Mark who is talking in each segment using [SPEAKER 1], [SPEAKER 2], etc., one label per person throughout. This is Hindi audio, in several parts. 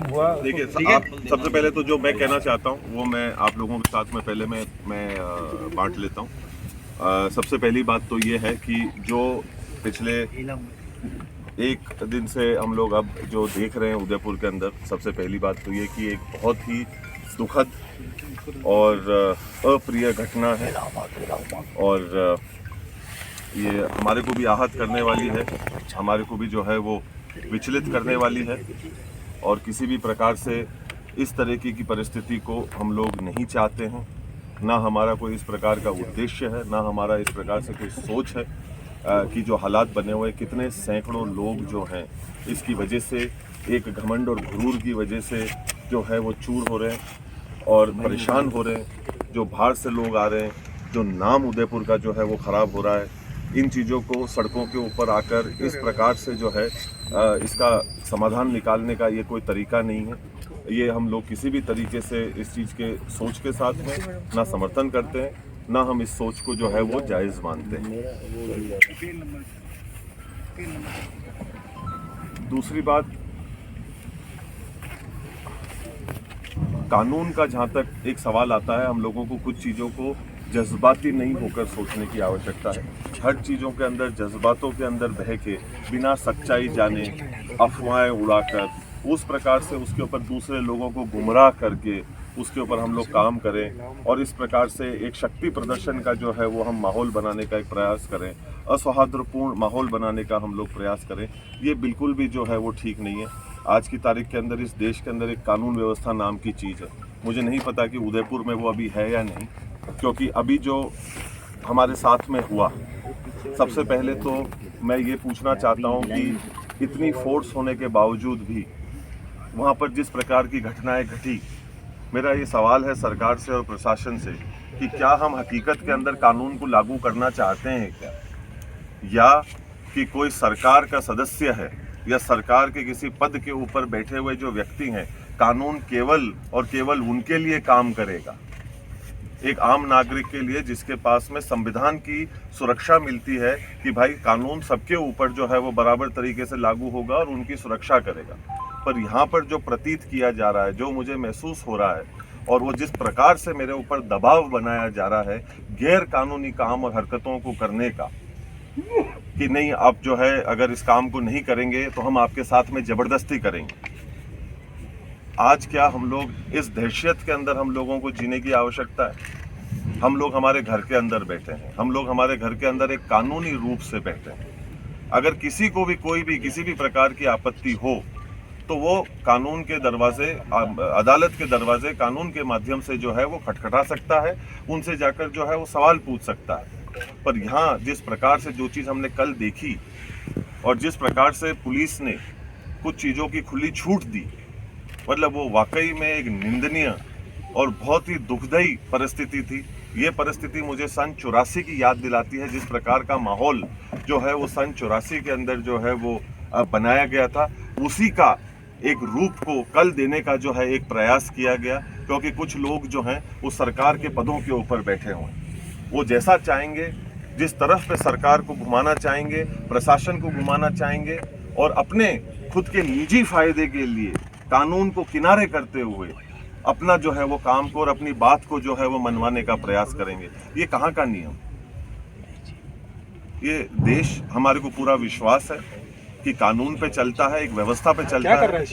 [SPEAKER 1] खत्म हुआ।
[SPEAKER 2] देखिए,
[SPEAKER 1] ठीक है,
[SPEAKER 2] आप सबसे पहले तो जो मैं कहना चाहता हूँ वो मैं आप लोगों के साथ में पहले मैं बांट लेता हूँ। सबसे पहली बात तो ये है कि जो पिछले एक दिन से हम लोग अब जो देख रहे हैं उदयपुर के अंदर, सबसे पहली बात तो ये कि एक बहुत ही दुखद और अप्रिय घटना है और ये हमारे को भी आहत करने वाली है, हमारे को भी जो है वो विचलित करने वाली है और किसी भी प्रकार से इस तरीके की परिस्थिति को हम लोग नहीं चाहते हैं। ना हमारा कोई इस प्रकार का उद्देश्य है, ना हमारा इस प्रकार से कोई सोच है कि जो हालात बने हुए, कितने सैकड़ों लोग जो हैं इसकी वजह से, एक घमंड और गुरूर की वजह से जो है वो चूर हो रहे हैं और परेशान हो रहे हैं। जो बाहर से लोग आ रहे हैं, जो नाम उदयपुर का जो है वो ख़राब हो रहा है। इन चीज़ों को सड़कों के ऊपर आकर इस प्रकार से जो है इसका समाधान निकालने का ये कोई तरीका नहीं है। ये हम लोग किसी भी तरीके से इस चीज़ के सोच के साथ में ना समर्थन करते हैं, ना हम इस सोच को जो है वो जायज़ मानते हैं। दूसरी बात, कानून का जहाँ तक एक सवाल आता है, हम लोगों को कुछ चीज़ों को जज्बाती नहीं होकर सोचने की आवश्यकता है। हर चीज़ों के अंदर जज्बातों के अंदर बह के, बिना सच्चाई जाने अफवाहें उड़ाकर, उस प्रकार से उसके ऊपर दूसरे लोगों को गुमराह करके उसके ऊपर हम लोग काम करें और इस प्रकार से एक शक्ति प्रदर्शन का जो है वो हम माहौल बनाने का एक प्रयास करें, असौहार्दपूर्ण माहौल बनाने का हम लोग प्रयास करें, ये बिल्कुल भी जो है वो ठीक नहीं है। आज की तारीख के अंदर इस देश के अंदर एक कानून व्यवस्था नाम की चीज़ है। मुझे नहीं पता कि उदयपुर में वो अभी है या नहीं, क्योंकि अभी जो हमारे साथ में हुआ, सबसे पहले तो मैं ये पूछना चाहता हूँ कि इतनी फोर्स होने के बावजूद भी वहाँ पर जिस प्रकार की घटनाएं घटी, मेरा ये सवाल है सरकार से और प्रशासन से कि क्या हम हकीकत के अंदर कानून को लागू करना चाहते हैं क्या, या कि कोई सरकार का सदस्य है या सरकार के किसी पद के ऊपर बैठे हुए जो व्यक्ति हैं, कानून केवल और केवल उनके लिए काम करेगा, एक आम नागरिक के लिए जिसके पास में संविधान की सुरक्षा मिलती है कि भाई कानून सबके ऊपर जो है वो बराबर तरीके से लागू होगा और उनकी सुरक्षा करेगा। पर यहाँ पर जो प्रतीत किया जा रहा है, जो मुझे महसूस हो रहा है और वो जिस प्रकार से मेरे ऊपर दबाव बनाया जा रहा है गैर कानूनी काम और हरकतों को करने का, कि नहीं आप जो है अगर इस काम को नहीं करेंगे तो हम आपके साथ में जबरदस्ती करेंगे। आज क्या हम लोग इस दहशत के अंदर हम लोगों को जीने की आवश्यकता है? हम लोग हमारे घर के अंदर बैठे हैं, हम लोग हमारे घर के अंदर एक कानूनी रूप से बैठे हैं। अगर किसी को भी कोई भी किसी भी प्रकार की आपत्ति हो तो वो कानून के दरवाजे, अदालत के दरवाजे कानून के माध्यम से जो है वो खटखटा सकता है, उनसे जाकर जो है वो सवाल पूछ सकता है। पर यहाँ जिस प्रकार से जो चीज़ हमने कल देखी और जिस प्रकार से पुलिस ने कुछ चीज़ों की खुली छूट दी, मतलब वो वाकई में एक निंदनीय और बहुत ही दुखदायी परिस्थिति थी। ये परिस्थिति मुझे सन 84 की याद दिलाती है, जिस प्रकार का माहौल जो है वो सन 84 के अंदर जो है वो बनाया गया था, उसी का एक रूप को कल देने का जो है एक प्रयास किया गया। क्योंकि कुछ लोग जो हैं वो सरकार के पदों के ऊपर बैठे हुए हैं, वो जैसा चाहेंगे, जिस तरफ पे सरकार को घुमाना चाहेंगे, प्रशासन को घुमाना चाहेंगे और अपने खुद के निजी फायदे के लिए कानून को किनारे करते हुए अपना जो है वो काम को और अपनी बात को जो है वो मनवाने का प्रयास करेंगे। ये कहाँ का नियम? ये देश, हमारे को पूरा विश्वास है कि कानून पे चलता है, एक व्यवस्था पे चलता है।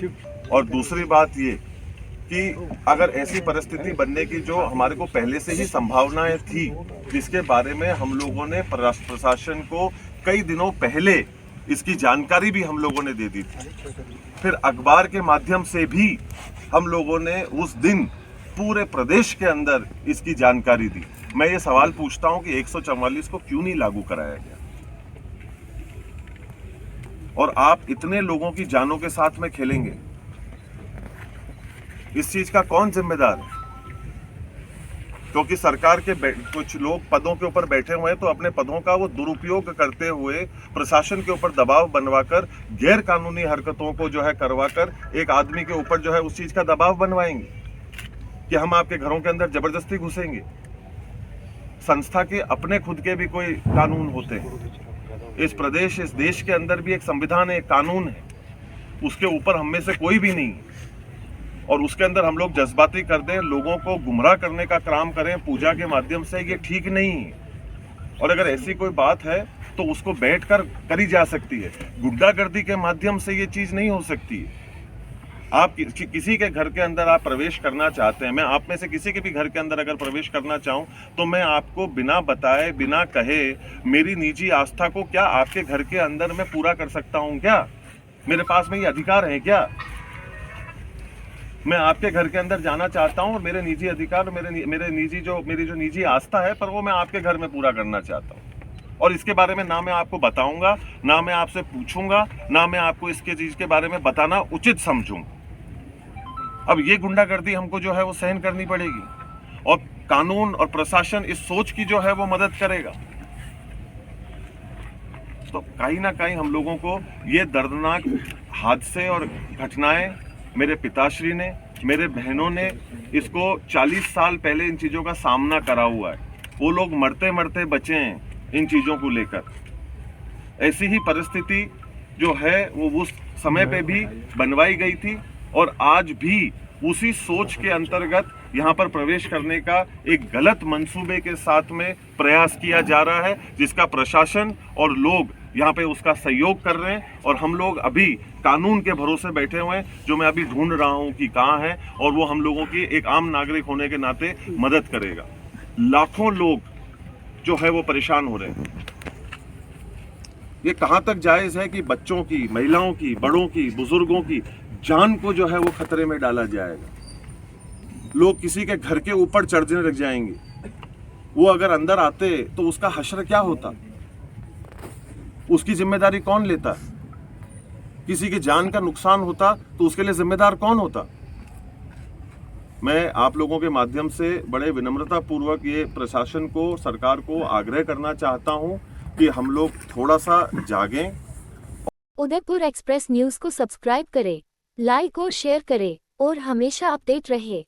[SPEAKER 2] और दूसरी बात ये कि अगर ऐसी परिस्थिति बनने की जो हमारे को पहले से ही संभावनाएं थी, जिसके बारे में हम लोगों ने प्रशासन को कई दिनों पहले इसकी जानकारी भी हम लोगों ने दे दी थी, फिर अखबार के माध्यम से भी हम लोगों ने उस दिन पूरे प्रदेश के अंदर इसकी जानकारी दी। मैं ये सवाल पूछता हूं कि 144 को क्यों नहीं लागू कराया गया? और आप इतने लोगों की जानों के साथ में खेलेंगे, इस चीज का कौन जिम्मेदार है? क्योंकि सरकार के कुछ लोग पदों के ऊपर बैठे हुए हैं तो अपने पदों का वो दुरुपयोग करते हुए प्रशासन के ऊपर दबाव बनवाकर गैर कानूनी हरकतों को जो है करवाकर एक आदमी के ऊपर जो है उस चीज का दबाव बनवाएंगे कि हम आपके घरों के अंदर जबरदस्ती घुसेंगे। संस्था के अपने खुद के भी कोई कानून होते हैं। इस प्रदेश, इस देश के अंदर भी एक संविधान है, एक कानून है, उसके ऊपर हम में से कोई भी नहीं। और उसके अंदर हम लोग जज्बाती कर दें, लोगों को गुमराह करने का काम करें पूजा के माध्यम से, ये ठीक नहीं है। और अगर ऐसी कोई बात है तो उसको बैठकर करी जा सकती है, गुंडागर्दी के माध्यम से ये चीज नहीं हो सकती है। आप किसी के घर के अंदर आप प्रवेश करना चाहते हैं, मैं आप में से किसी के भी घर के अंदर अगर प्रवेश करना चाहूं तो मैं आपको बिना बताए, बिना कहे, मेरी निजी आस्था को क्या आपके घर के अंदर मैं पूरा कर सकता हूं? क्या मेरे पास में ये अधिकार है? क्या मैं आपके घर के अंदर जाना चाहता हूं और मेरे निजी अधिकार, मेरी जो निजी आस्था है, पर वो मैं आपके घर में पूरा करना चाहता हूं, और इसके बारे में ना मैं आपको बताऊंगा, ना मैं आपसे पूछूंगा, ना मैं आपको इसके चीज के बारे में बताना उचित समझूंगा। अब ये गुंडागर्दी हमको जो है वो सहन करनी पड़ेगी, और कानून और प्रशासन इस सोच की जो है वो मदद करेगा। तो कहीं ना कहीं हम लोगों को ये दर्दनाक हादसे और घटनाएं, मेरे पिताश्री ने, मेरे बहनों ने इसको 40 साल पहले इन चीज़ों का सामना करा हुआ है। वो लोग मरते मरते बचे हैं इन चीज़ों को लेकर। ऐसी ही परिस्थिति जो है वो उस समय पे भी बनवाई गई थी, और आज भी उसी सोच के अंतर्गत यहाँ पर प्रवेश करने का एक गलत मंसूबे के साथ में प्रयास किया जा रहा है, जिसका प्रशासन और लोग यहाँ पे उसका सहयोग कर रहे हैं। और हम लोग अभी कानून के भरोसे बैठे हुए हैं, जो मैं अभी ढूंढ रहा हूँ कि कहाँ है, और वो हम लोगों की एक आम नागरिक होने के नाते मदद करेगा। लाखों लोग जो है वो परेशान हो रहे हैं। ये कहाँ तक जायज़ है कि बच्चों की, महिलाओं की, बड़ों की, बुजुर्गों की जान को जो है वो खतरे में डाला जाएगा? लोग किसी के घर के ऊपर चढ़ने लग जाएंगे। वो अगर अंदर आते तो उसका हश्र क्या होता? उसकी जिम्मेदारी कौन लेता? किसी की जान का नुकसान होता तो उसके लिए जिम्मेदार कौन होता? मैं आप लोगों के माध्यम से बड़े विनम्रता पूर्वक ये प्रशासन को, सरकार को आग्रह करना चाहता हूं कि हम लोग थोड़ा सा जागें।
[SPEAKER 1] उदयपुर एक्सप्रेस न्यूज़ को सब्सक्राइब करें, लाइक और शेयर करें, और हमेशा अपडेट रहे।